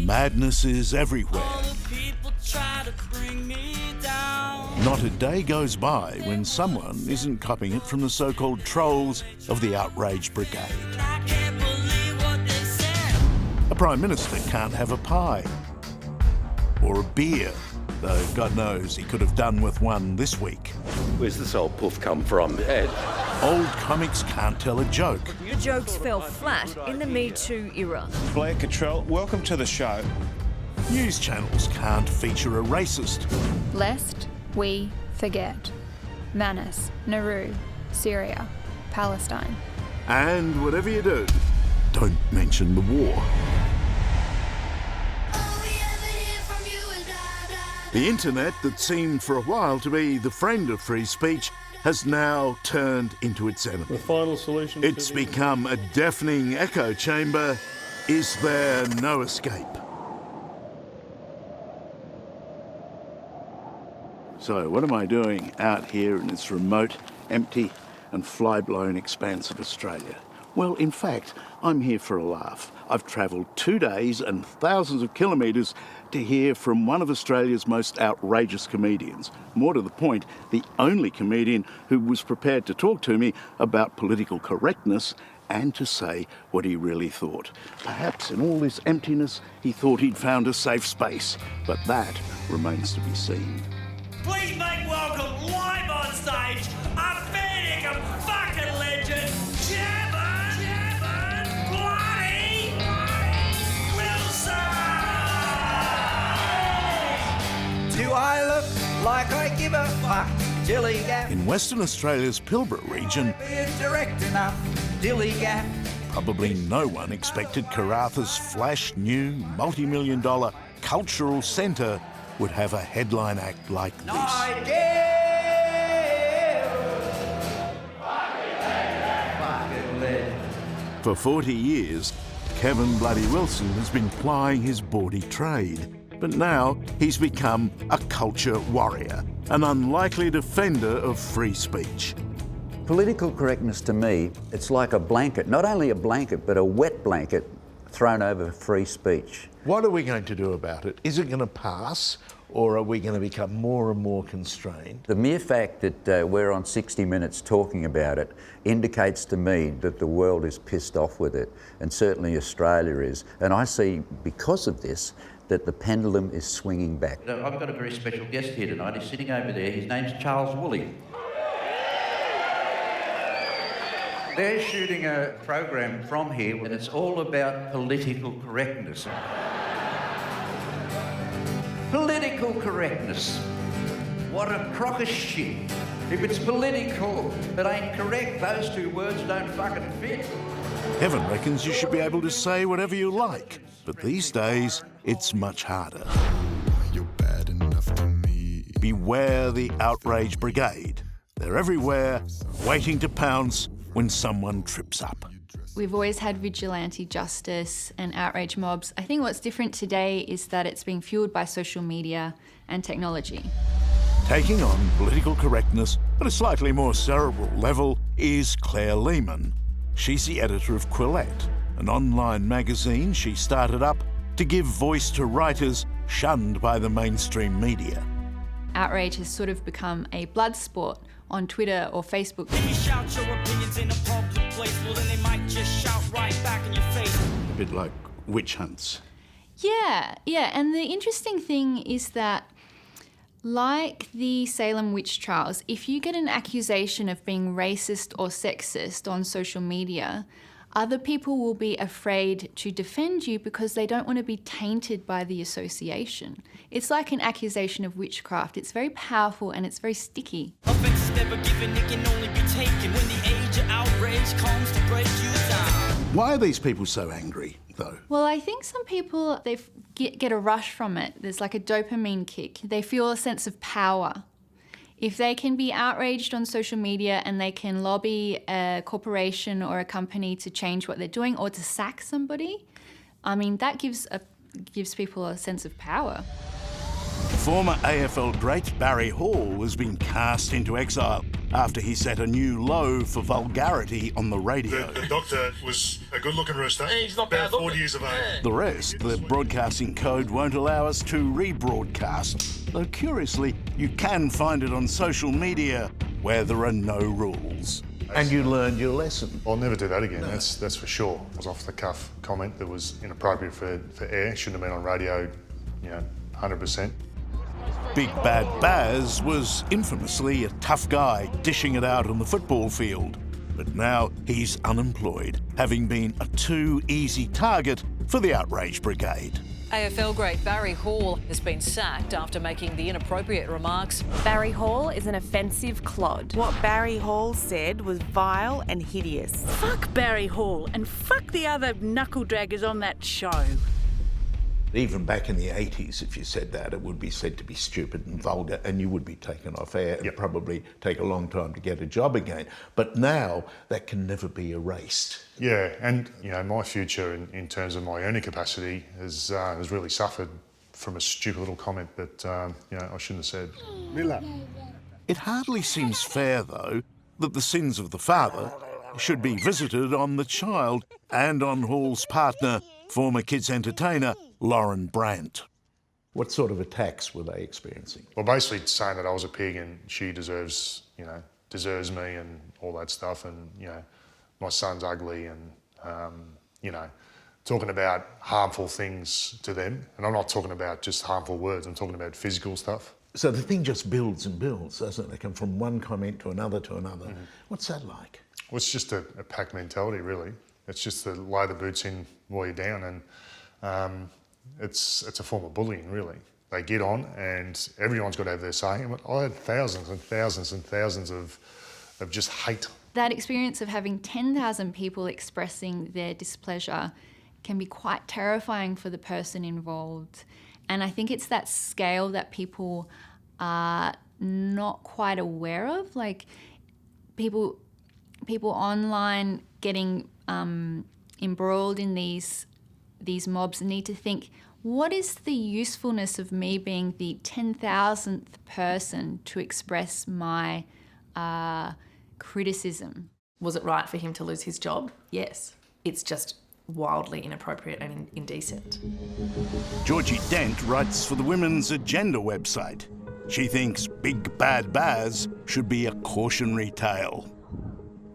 Madness is everywhere. Not a day goes by when someone isn't copping it from the so-called trolls of the outrage brigade. A Prime Minister can't have a pie or a beer, though God knows he could have done with one this week. Where's this old poof come from, Ed? Old comics can't tell a joke. Jokes fell flat in the Me Too era. Blair Cottrell, welcome to the show. News channels can't feature a racist. Lest we forget. Manus, Nauru, Syria, Palestine. And whatever you do, don't mention the war. The internet, that seemed for a while to be the friend of free speech, has now turned into its enemy. The final solution. It's become a deafening echo chamber. Is there no escape? So what am I doing out here in this remote, empty and fly-blown expanse of Australia? Well, in fact, I'm here for a laugh. I've travelled 2 days and thousands of kilometres to hear from one of Australia's most outrageous comedians. More to the point, the only comedian who was prepared to talk to me about political correctness and to say what he really thought. Perhaps in all this emptiness, he thought he'd found a safe space, but that remains to be seen. Please make welcome, live on stage, a Fairnickham fucking legend, Jevon Bloody Wilson! Do I look like I give a fuck? Dilly gap. In Western Australia's Pilbara region, Being direct enough, dilly gap. probably no one expected Karatha's flash new multi-million-dollar cultural centre would have a headline act like this. For 40 years, Kevin Bloody Wilson has been plying his bawdy trade. But now he's become a culture warrior, an unlikely defender of free speech. Political correctness to me, it's like a blanket, not only a blanket, but a wet blanket thrown over free speech. What are we going to do about it? Is it going to pass, or are we going to become more and more constrained? The mere fact that we're on 60 Minutes talking about it indicates to me that the world is pissed off with it, and certainly Australia is. And I see, because of this, that the pendulum is swinging back. I've got a very special guest here tonight. He's sitting over there. His name's Charles Wooley. They're shooting a program from here, and it's all about political correctness. Political correctness. What a crock of shit. If it's political, it ain't correct. Those two words don't fucking fit. Heaven reckons you should be able to say whatever you like, but these days, it's much harder. You're bad enough to me. Beware the outrage brigade. They're everywhere, waiting to pounce when someone trips up. We've always had vigilante justice and outrage mobs. I think what's different today is that it's being fueled by social media and technology. Taking on political correctness at a slightly more cerebral level is Claire Lehman. She's the editor of Quillette, an online magazine she started up to give voice to writers shunned by the mainstream media. Outrage has sort of become a blood sport on Twitter or Facebook. If you shout your opinions in a public place, well then they might just shout right back in your face. A bit like witch hunts. Yeah, and the interesting thing is that, like the Salem witch trials, if you get an accusation of being racist or sexist on social media, other people will be afraid to defend you because they don't want to be tainted by the association. It's like an accusation of witchcraft. It's very powerful and it's very sticky. Offenses never given, it can only be taken when the age of outrage comes to break you down. Why are these people so angry, though? Well, I think some people, they get a rush from it. There's like a dopamine kick. They feel a sense of power. If they can be outraged on social media and they can lobby a corporation or a company to change what they're doing or to sack somebody, I mean, that gives people a sense of power. Former AFL great Barry Hall has been cast into exile after he set a new low for vulgarity on the radio. The doctor was a good-looking rooster. He's not about bad 40 years of age. The rest, the broadcasting code won't allow us to rebroadcast, though curiously, you can find it on social media where there are no rules. And you learned your lesson. I'll never do that again, that's for sure. It was off-the-cuff comment that was inappropriate for air. Shouldn't have been on radio, 100%. Big Bad Baz was infamously a tough guy dishing it out on the football field. But now he's unemployed, having been a too easy target for the outrage brigade. AFL great Barry Hall has been sacked after making the inappropriate remarks. Barry Hall is an offensive clod. What Barry Hall said was vile and hideous. Fuck Barry Hall and fuck the other knuckle draggers on that show. Even back in the 80s, if you said that, it would be said to be stupid and vulgar, and you would be taken off air and probably take a long time to get a job again. But now that can never be erased. Yeah, and my future in terms of my earning capacity has really suffered from a stupid little comment that I shouldn't have said. Miller. It hardly seems fair, though, that the sins of the father should be visited on the child and on Hall's partner, former kids entertainer Lauren Brandt. What sort of attacks were they experiencing? Well, basically saying that I was a pig and she deserves me and all that stuff, and my son's ugly, and talking about harmful things to them. And I'm not talking about just harmful words, I'm talking about physical stuff. So the thing just builds and builds, doesn't it? They come from one comment to another to another. Mm-hmm. What's that like? Well, it's just a pack mentality, really. It's just to lay the boots in while you're down, and it's a form of bullying, really. They get on, and everyone's got to have their say. I had thousands and thousands and thousands of just hate. That experience of having 10,000 people expressing their displeasure can be quite terrifying for the person involved. And I think it's that scale that people are not quite aware of. Like people online getting embroiled in these mobs need to think, what is the usefulness of me being the 10,000th person to express my criticism? Was it right for him to lose his job? Yes. It's just wildly inappropriate and indecent. Georgie Dent writes for the Women's Agenda website. She thinks Big Bad Baz should be a cautionary tale.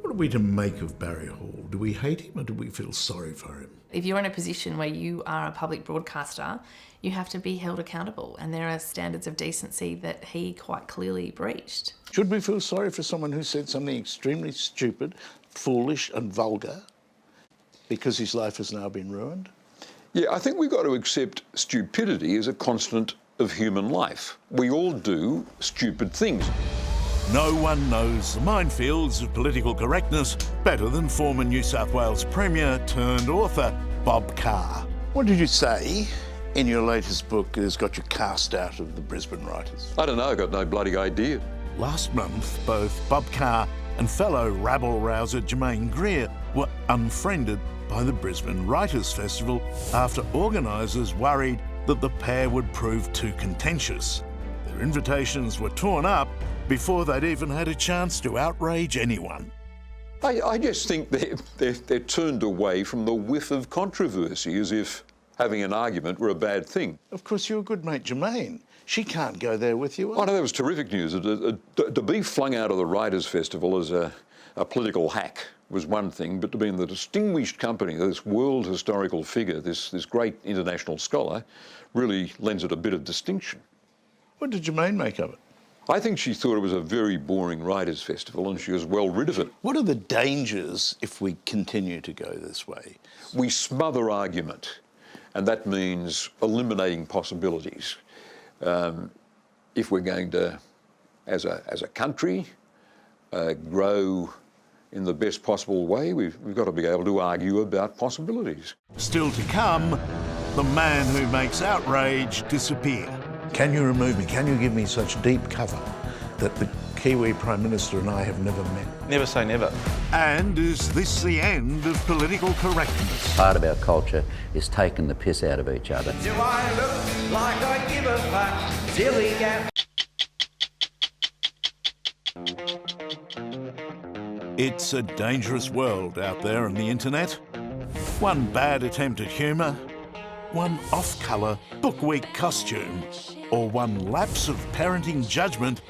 What are we to make of Barry Hall? Do we hate him or do we feel sorry for him? If you're in a position where you are a public broadcaster, you have to be held accountable, and there are standards of decency that he quite clearly breached. Should we feel sorry for someone who said something extremely stupid, foolish and vulgar because his life has now been ruined? Yeah, I think we've got to accept stupidity as a constant of human life. We all do stupid things. No one knows the minefields of political correctness better than former New South Wales Premier turned author Bob Carr. What did you say in your latest book that has got you cast out of the Brisbane writers? I don't know, I've got no bloody idea. Last month, both Bob Carr and fellow rabble-rouser Jermaine Greer were unfriended by the Brisbane Writers' Festival after organisers worried that the pair would prove too contentious. Their invitations were torn up before they'd even had a chance to outrage anyone. I just think they're turned away from the whiff of controversy as if having an argument were a bad thing. Of course, you're a good mate, Jermaine. She can't go there with you. Oh, no, that was terrific news. To be flung out of the Writers' Festival as a political hack was one thing, but to be in the distinguished company of this world historical figure, this great international scholar, really lends it a bit of distinction. What did Jermaine make of it? I think she thought it was a very boring Writers' Festival and she was well rid of it. What are the dangers if we continue to go this way? We smother argument, and that means eliminating possibilities. If we're going to, as a country, grow in the best possible way, we've got to be able to argue about possibilities. Still to come, the man who makes outrage disappear. Can you remove me? Can you give me such deep cover that the Kiwi Prime Minister and I have never met? Never say never. And is this the end of political correctness? Part of our culture is taking the piss out of each other. Do I look like I give a fuck? Dilly gap. It's a dangerous world out there on the internet. One bad attempt at humour, one off-colour book week costume, or one lapse of parenting judgment,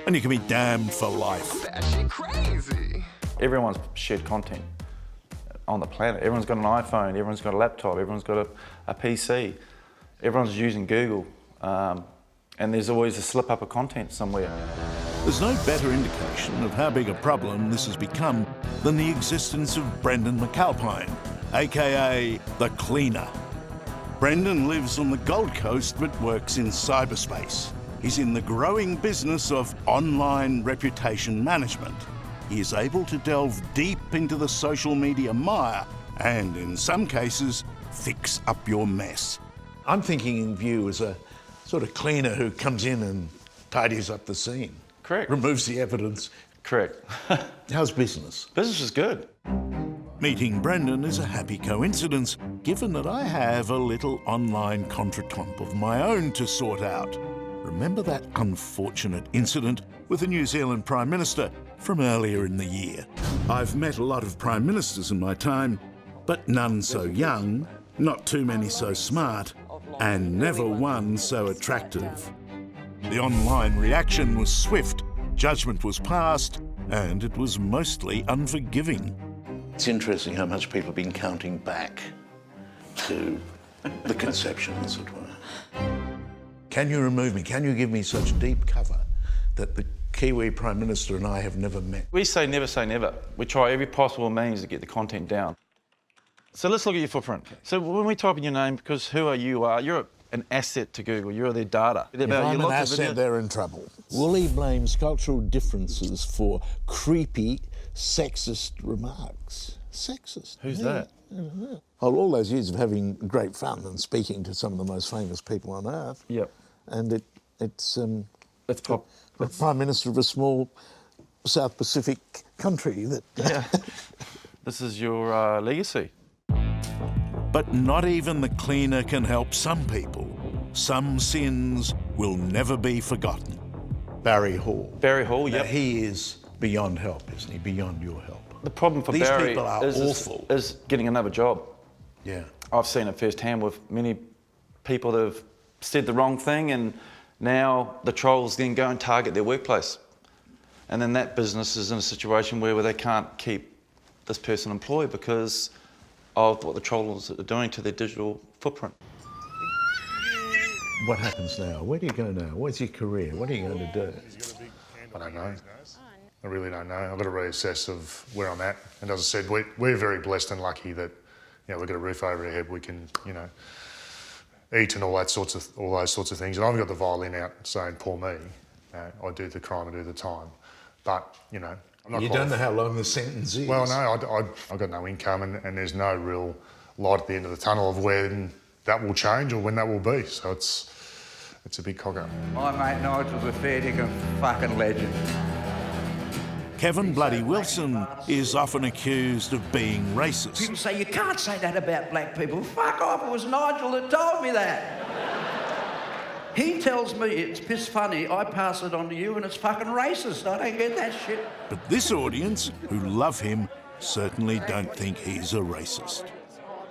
and you can be damned for life. That shit crazy. Everyone's shared content on the planet. Everyone's got an iPhone, everyone's got a laptop, everyone's got a PC, everyone's using Google, and there's always a slip up of content somewhere. There's no better indication of how big a problem this has become than the existence of Brendan McAlpine, aka the Cleaner. Brendan lives on the Gold Coast but works in cyberspace. He's in the growing business of online reputation management. He is able to delve deep into the social media mire and, in some cases, fix up your mess. I'm thinking of you as a sort of cleaner who comes in and tidies up the scene. Correct. Removes the evidence. Correct. How's business? Business is good. Meeting Brendan is a happy coincidence, given that I have a little online contretemps of my own to sort out. Remember that unfortunate incident with the New Zealand Prime Minister from earlier in the year? I've met a lot of Prime Ministers in my time, but none so young, not too many so smart, and never one so attractive. The online reaction was swift, judgment was passed, and it was mostly unforgiving. It's interesting how much people have been counting back to the conception, as it were. Can you remove me? Can you give me such deep cover that the Kiwi Prime Minister and I have never met? We say never. We try every possible means to get the content down. So let's look at your footprint. So when we type in your name, because who are you? You're an asset to Google. You're their data. If I'm an asset, they're in trouble. Wooley blames cultural differences for creepy, sexist remarks. Sexist? Who's that? Oh, all those years of having great fun and speaking to some of the most famous people on earth. Yep. And it's the Prime Minister of a small South Pacific country that... Yeah. This is your legacy. But not even the Cleaner can help some people. Some sins will never be forgotten. Barry Hall. Barry Hall, yep. Now, he is beyond help, isn't he? Beyond your help. The problem for These Barry people are awful. is getting another job. Yeah. I've seen it firsthand with many people that have said the wrong thing, and now the trolls then go and target their workplace. And then that business is in a situation where they can't keep this person employed because of what the trolls are doing to their digital footprint. What happens now? Where do you go now? What's your career? What are you going to do? I don't know. I really don't know. I've got to reassess of where I'm at. And as I said, we're very blessed and lucky that, we've got a roof over our head. We can, eat and all those sorts of things. And I've got the violin out saying, "Poor me. I do the crime, I do the time." But I'm not. You don't know how long the sentence is. Well, no, I've got no income, and there's no real light at the end of the tunnel of when that will change or when that will be. So it's a big cog-up. My mate Nigel's a fair dinkum fucking legend. Kevin Bloody Wilson is often accused of being racist. People say, "You can't say that about black people." Fuck off, it was Nigel that told me that. He tells me it's piss funny, I pass it on to you and it's fucking racist. I don't get that shit. But this audience, who love him, certainly don't think he's a racist.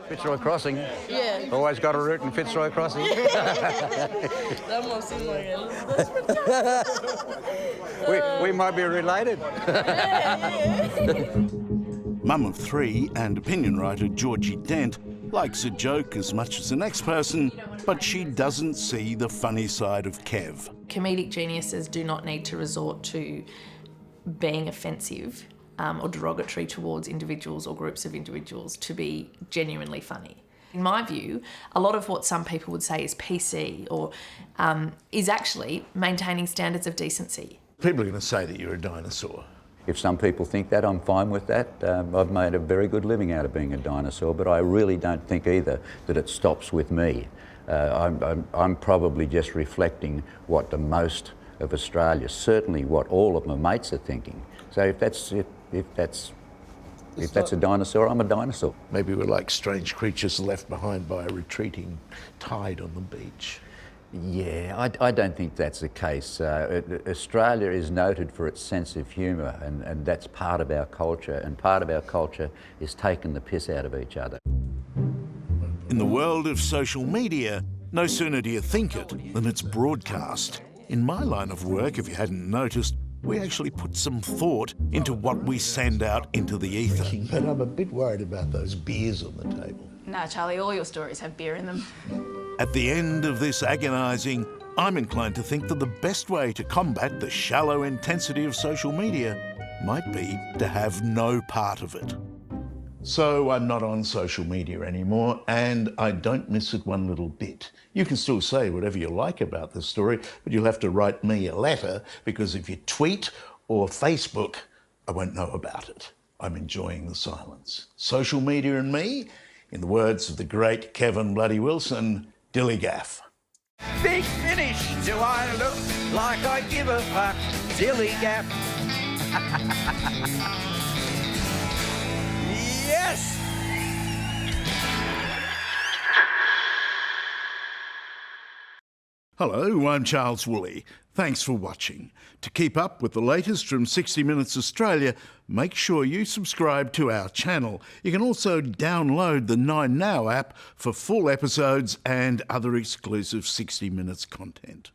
Fitzroy Crossing. Yeah. Always got a route in Fitzroy Crossing. That must seem like it. We might be related. Mum of three and opinion writer Georgie Dent likes a joke as much as the next person, but she doesn't see the funny side of Kev. Comedic geniuses do not need to resort to being offensive or derogatory towards individuals or groups of individuals to be genuinely funny. In my view, a lot of what some people would say is PC or is actually maintaining standards of decency. People are going to say that you're a dinosaur. If some people think that, I'm fine with that. I've made a very good living out of being a dinosaur, but I really don't think either that it stops with me. I'm probably just reflecting what the most of Australia, certainly what all of my mates are thinking. So if that's a dinosaur, I'm a dinosaur. Maybe we're like strange creatures left behind by a retreating tide on the beach. Yeah, I don't think that's the case. Australia is noted for its sense of humour, and that's part of our culture, and part of our culture is taking the piss out of each other. In the world of social media, no sooner do you think it than it's broadcast. In my line of work, if you hadn't noticed, we actually put some thought into what we send out into the ether. But I'm a bit worried about those beers on the table. No, Charlie, all your stories have beer in them. At the end of this agonising, I'm inclined to think that the best way to combat the shallow intensity of social media might be to have no part of it. So I'm not on social media anymore, and I don't miss it one little bit. You can still say whatever you like about this story, but you'll have to write me a letter, because if you tweet or Facebook, I won't know about it. I'm enjoying the silence. Social media and me, in the words of the great Kevin Bloody Wilson, dilly-gaff. Big finish. Do I look like I give a fuck? Dilly-gaff. Yes! Hello, I'm Charles Wooley. Thanks for watching. To keep up with the latest from 60 Minutes Australia, make sure you subscribe to our channel. You can also download the 9Now app for full episodes and other exclusive 60 Minutes content.